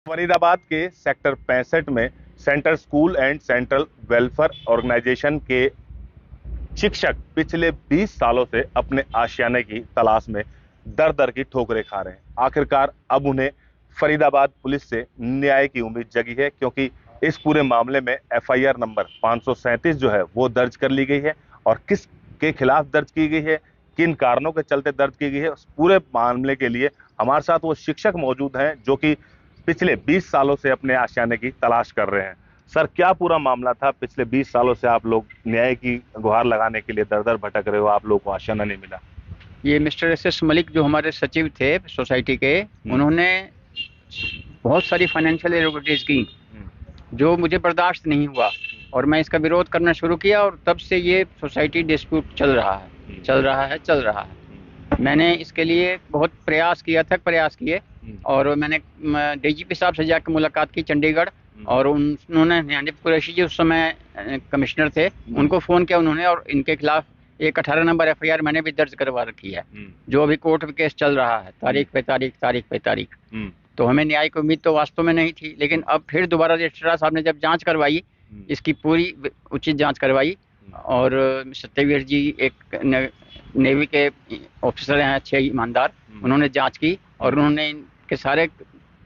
फरीदाबाद के सेक्टर 65 में central school and central welfare organisation के शिक्षक पिछले 20 सालों से अपने आशियाने की तलाश में दर दर की ठोकरें खा रहे हैं। आखिरकार अब उन्हें फरीदाबाद पुलिस से न्याय की उम्मीद जगी है, क्योंकि इस पूरे मामले में एफआईआर नंबर 537 जो है वो दर्ज कर ली गई है। और किस के खिलाफ दर्ज की गई है, किन कारणों के चलते दर्ज की गई है, उस पूरे मामले के लिए हमारे साथ वो शिक्षक मौजूद हैं जो कि पिछले 20 सालों से अपने आशियाने की तलाश कर रहे हैं। सर, क्या पूरा मामला था? पिछले 20 सालों से आप लोग न्याय की गुहार लगाने के लिए दर दर भटक रहे हो, आप लोगों को आशियाना नहीं मिला। ये मिस्टर एस मलिक जो हमारे सचिव थे सोसाइटी के, उन्होंने बहुत सारी फाइनेंशियल इरेगुलरिटीज की जो मुझे बर्दाश्त नहीं हुआ और मैं इसका विरोध करना शुरू किया और तब से ये सोसाइटी डिस्प्यूट चल रहा है। मैंने इसके लिए बहुत प्रयास किया था, प्रयास किए और मैंने डीजीपी साहब से जाकर मुलाकात की चंडीगढ़, और उन्होंने न्यानिप कुरैशी जी उस समय कमिश्नर थे, उनको फ़ोन किया उन्होंने, और इनके खिलाफ एक 18 नंबर एफआईआर मैंने भी दर्ज करवा रखी है, जो अभी कोर्ट में केस चल रहा है, तारीख पे तारीख। तो हमें न्याय की उम्मीद तो वास्तव में नहीं थी, लेकिन अब फिर दोबारा रजिस्ट्रार साहब ने जब जांच करवाई, इसकी पूरी उचित जांच करवाई, और सत्यवीर जी एक नेवी के ऑफिसर हैं, अच्छे ईमानदार, उन्होंने जांच की और उन्होंने इनके सारे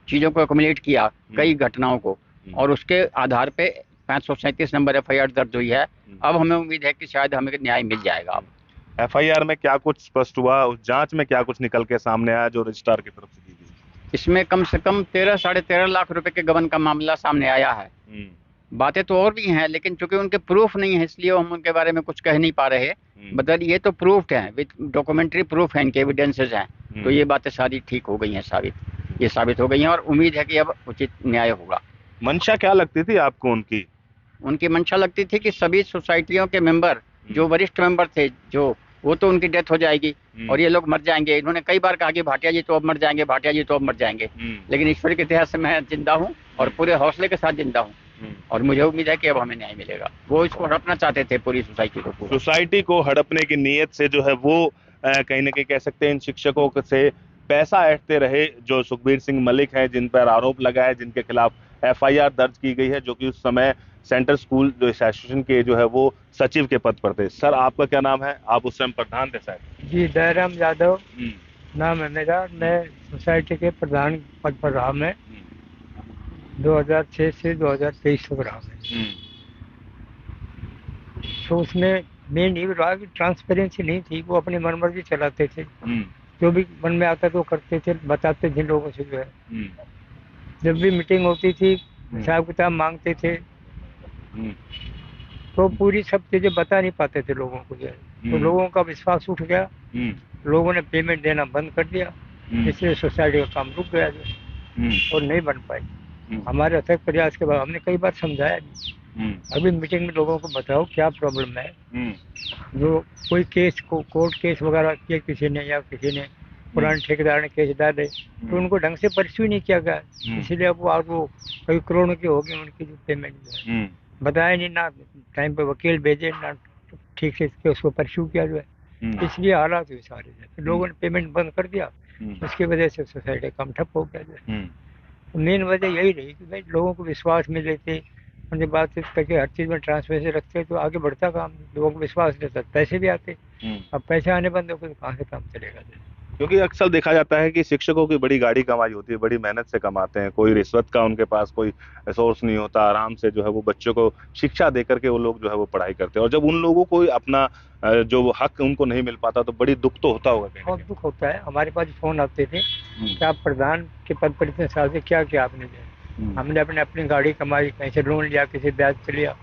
चीज़ों को एक्युमुलेट किया, कई घटनाओं को, और उसके आधार पे 537 नंबर एफआईआर दर्ज हुई है। अब हमें उम्मीद है कि शायद हमें न्याय मिल जाएगा। अब एफआईआर में क्या कुछ स्पष्ट हुआ, उस जांच में क्या कुछ निकल के सामने आया जो रजिस्ट्रार की तरफ से की गई? इसमें कम से कम 13 साढ़े 13 लाख रुपए के गबन का मामला सामने आया है। बातें तो और भी हैं, लेकिन चूंकि उनके प्रूफ नहीं है इसलिए हम उनके बारे में कुछ कह नहीं पा रहे। बदल ये तो प्रूफ हैं, विद डॉक्यूमेंट्री प्रूफ है, इनके एविडेंसेस हैं, तो ये बातें सारी ठीक हो गई हैं, साबित हो गई हैं, और उम्मीद है कि अब उचित न्याय होगा। मंशा क्या लगती थी आपको उनकी? उनकी मंशा लगती थी कि सभी सोसाइटियों के मेंबर, जो वरिष्ठ मेंबर थे, जो वो तो उनकी डेथ हो जाएगी और ये लोग मर जाएंगे। इन्होंने कई बार कहा कि भाटिया जी तो अब मर जाएंगे, भाटिया जी तो अब मर जाएंगे, लेकिन ईश्वर के इतिहास से मैं जिंदा हूँ और पूरे हौसले के साथ जिंदा हूँ, और मुझे उम्मीद है कि अब हमें न्याय मिलेगा। वो इसको हड़पना चाहते थे, पूरी सोसाइटी को, सोसाइटी को हड़पने की नीयत से जो है वो कहीं ना कहीं कह सकते हैं इन शिक्षकों से पैसा ऐंठते रहे, जो सुखबीर सिंह मलिक हैं, जिन पर आरोप लगा है, जिनके खिलाफ एफआईआर दर्ज की गई है, जो कि उस समय सेंट्रल स्कूल जो एसोसिएशन के जो है वो सचिव के पद पर थे। सर, आपका क्या नाम है? आप उस समय प्रधान थे शायद। जी, दयाराम यादव नाम है मेरा। मैं सोसाइटी के प्रधान पद पर रहा। मैं 2006 से 2023 तक रहा मैं। तो उसमें मेन ये रहा कि ट्रांसपेरेंसी नहीं थी, वो अपनी मनमर्जी चलाते थे, जो भी मन में आता तो करते थे, बताते थे लोगों से जो है। जब भी मीटिंग होती थी, हिसाब किताब मांगते थे, तो पूरी सब चीजें बता नहीं पाते थे लोगों को जो है, तो लोगों का विश्वास उठ गया, लोगों ने पेमेंट देना बंद कर दिया, इसलिए सोसाइटी का काम रुक गया जो, और नहीं बन पाई। हमारे अथक प्रयास के बाद हमने कई बार समझाया, अभी मीटिंग में लोगों को बताओ क्या प्रॉब्लम है। जो कोई केस को कोर्ट केस वगैरह किया किसी ने, या किसी ने पुराने ठेकेदार ने केस डाले, तो उनको ढंग से परस्यू नहीं किया गया, इसीलिए अब वो कई करोड़ों की हो गई उनकी जो पेमेंट जो है। बताया नहीं, ना टाइम पे वकील भेजे, ना ठीक से उसको परस्यू किया जो है, इसलिए हालात हुए सारे। तो लोगों ने पेमेंट बंद कर दिया, उसकी वजह से सोसाइटी काम ठप हो गया जो है। मेन वजह यही रही कि भाई लोगों को विश्वास में लेते, उनसे बातचीत करके हर चीज़ में ट्रांसपेरेंसी रखते, तो आगे बढ़ता काम, लोगों को विश्वास रहता, पैसे भी आते। अब पैसे आने बंद हो गए तो कहाँ से काम चलेगा? क्योंकि अक्सर देखा जाता है कि शिक्षकों की बड़ी गाड़ी कमाई होती है, बड़ी मेहनत से कमाते हैं, कोई रिश्वत का उनके पास कोई सोर्स नहीं होता, आराम से जो है वो बच्चों को शिक्षा दे करके वो लोग जो है वो पढ़ाई करते हैं, और जब उन लोगों को अपना जो हक उनको नहीं मिल पाता तो बड़ी दुख तो होता होगा। बहुत दुख होता है। हमारे पास फोन आते थे कि आप प्रधान के पद पर इतने साल से क्या किया आपने जो, हमने अपनी गाड़ी कमाई, कहीं से लोन लिया, किसी ब्याज से लिया,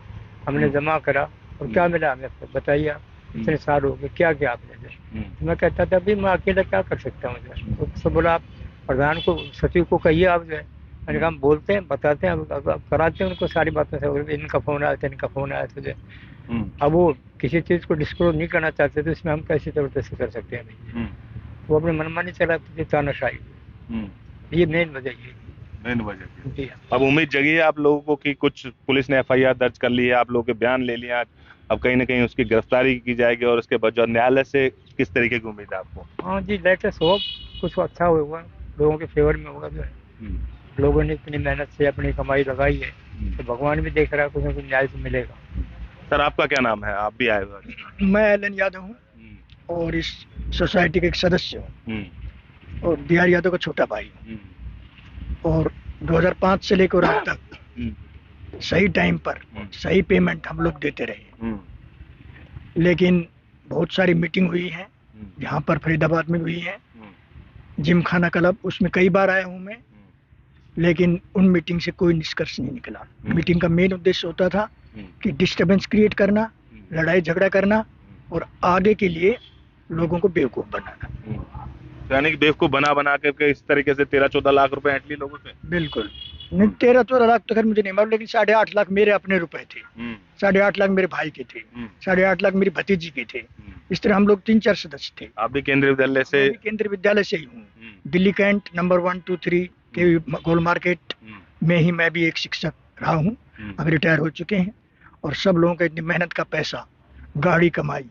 हमने जमा करा, और क्या मिला हमें? बताइए, इतने साल हो गए, क्या किया आपने जो? तो मैं कहता था भाई मैं अकेला क्या कर सकता हूँ जो। तो बोला आप प्रधान को, सचिव को कहिए आप जो है। मैंने कहा हम बोलते हैं, बताते हैं, अब कराते हैं उनको सारी बातें से, इनका फोन आया था, इनका फोन आया था। अब वो किसी चीज़ को डिस्क्लोज नहीं करना चाहते, तो इसमें हम कैसे जबरदस्ती कर सकते हैं भाई? वो अपने मनमानी चलाते थे, तानाशाही। ये मेन वजह जी। अब उम्मीद जगी है आप लोगों को कि कुछ पुलिस ने एफआईआर दर्ज कर ली है, आप लोगों के बयान ले लिया, अब कहीं ना कहीं उसकी गिरफ्तारी की जाएगी, और उसके बाद जो न्यायालय से किस तरीके की उम्मीद है आपको? हाँ जी, लेटेस्ट हो कुछ अच्छा होगा, लोगों के फेवर में होगा जो है। लोगों ने इतनी मेहनत से अपनी कमाई लगाई है, तो भगवान भी देख रहा है, कुछ न कुछ न्याय से मिलेगा। सर आपका क्या नाम है, आप भी आए हुए हैं? मैं एलन यादव हूँ और इस सोसाइटी के एक सदस्य हूँ और डीआर यादव का छोटा भाई हूँ। और 2005 से लेकर अब तक सही टाइम पर सही पेमेंट हम लोग देते रहे, लेकिन बहुत सारी मीटिंग हुई है, यहाँ पर फरीदाबाद में हुई है, जिम खाना क्लब, उसमें कई बार आया हूँ मैं, लेकिन उन मीटिंग से कोई निष्कर्ष नहीं निकला। मीटिंग का मेन उद्देश्य होता था कि डिस्टर्बेंस क्रिएट करना, लड़ाई झगड़ा करना और आगे के लिए लोगों को बेवकूफ बनाना। यानी कि बेवकूफ बना बना के इस तरीके से 13-14 लाख रुपए ऐंठ लिए लोगों से। बिल्कुल नहीं, 13-14 लाख तो खैर मुझे नहीं मालूम, लेकिन 8.5 लाख मेरे अपने रुपए थे, 8.5 लाख मेरे भाई के थे, 8.5 लाख मेरी भतीजी के थे। इस तरह हम लोग 3-4 सदस्य थे। आप भी केंद्रीय विद्यालय से? केंद्रीय विद्यालय से ही हूँ, दिल्ली कैंट नंबर 1, 2, 3 के गोल मार्केट में ही मैं भी एक शिक्षक रहा हूँ, अब रिटायर हो चुके हैं। और सब लोगों का इतनी मेहनत का पैसा, गाड़ी कमाई,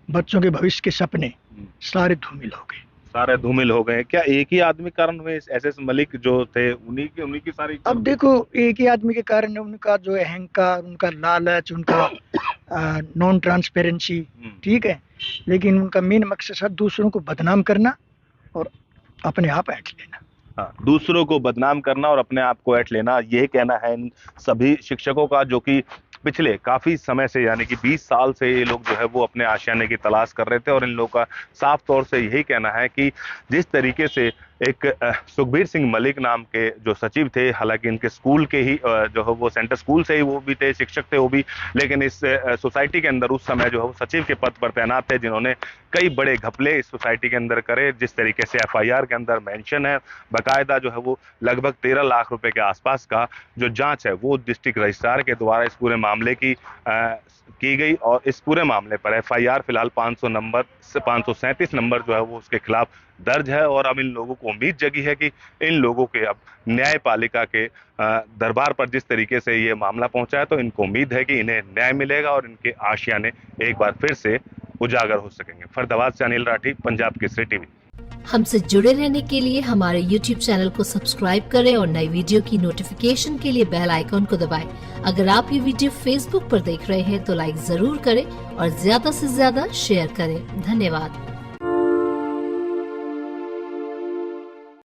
बच्चों के भविष्य के सपने सारे धूमिल हो गए। सारे धूमिल हो गए। क्या एक ही आदमी कारण हुए, एसएस मलिक जो थे उन्हीं की सारी? अब देखो, एक ही आदमी के कारण उनका जो अहंकार, उनका लालच, उनका नॉन ट्रांसपेरेंसी, ठीक है, लेकिन उनका मेन मकसद है दूसरों को बदनाम करना और अपने आप ऐंठ लेना। हाँ, दूसरों को बदनाम करना और अपने आप को ऐंठ लेना, यही कहना है इन सभी शिक्षकों का, जो कि पिछले काफी समय से यानी कि 20 साल से ये लोग जो है वो अपने आशियाने की तलाश कर रहे थे। और इन लोगों का साफ तौर से यही कहना है कि जिस तरीके से एक सुखबीर सिंह मलिक नाम के जो सचिव थे, हालांकि इनके स्कूल के ही जो है वो सेंटर स्कूल से ही वो भी थे, शिक्षक थे वो भी, लेकिन इस सोसाइटी के अंदर उस समय जो है वो सचिव के पद पर तैनात थे, जिन्होंने कई बड़े घपले इस सोसाइटी के अंदर करे। जिस तरीके से एफआईआर के अंदर मेंशन है, बाकायदा जो है वो लगभग 13 लाख रुपए के आसपास का जो जांच है वो डिस्ट्रिक्ट रजिस्ट्रार के द्वारा इस पूरे मामले की गई। और इस पूरे मामले पर एफआईआर फिलहाल 537 नंबर जो है वो उसके खिलाफ दर्ज है। और अब इन लोगों को उम्मीद जगी है कि इन लोगों के अब न्यायपालिका के दरबार पर जिस तरीके से ये मामला पहुंचा है, तो इनको उम्मीद है कि इन्हें न्याय मिलेगा और इनके आशियाने एक बार फिर से उजागर हो सकेंगे। फरीदाबाद से अनिल राठी, पंजाब केसरी टीवी। हमसे जुड़े रहने के लिए हमारे YouTube चैनल को सब्सक्राइब करें और नई वीडियो की नोटिफिकेशन के लिए बेल आइकॉन को दबाएं। अगर आप ये वीडियो Facebook पर देख रहे हैं तो लाइक जरूर करें और ज्यादा से ज्यादा शेयर करें। धन्यवाद।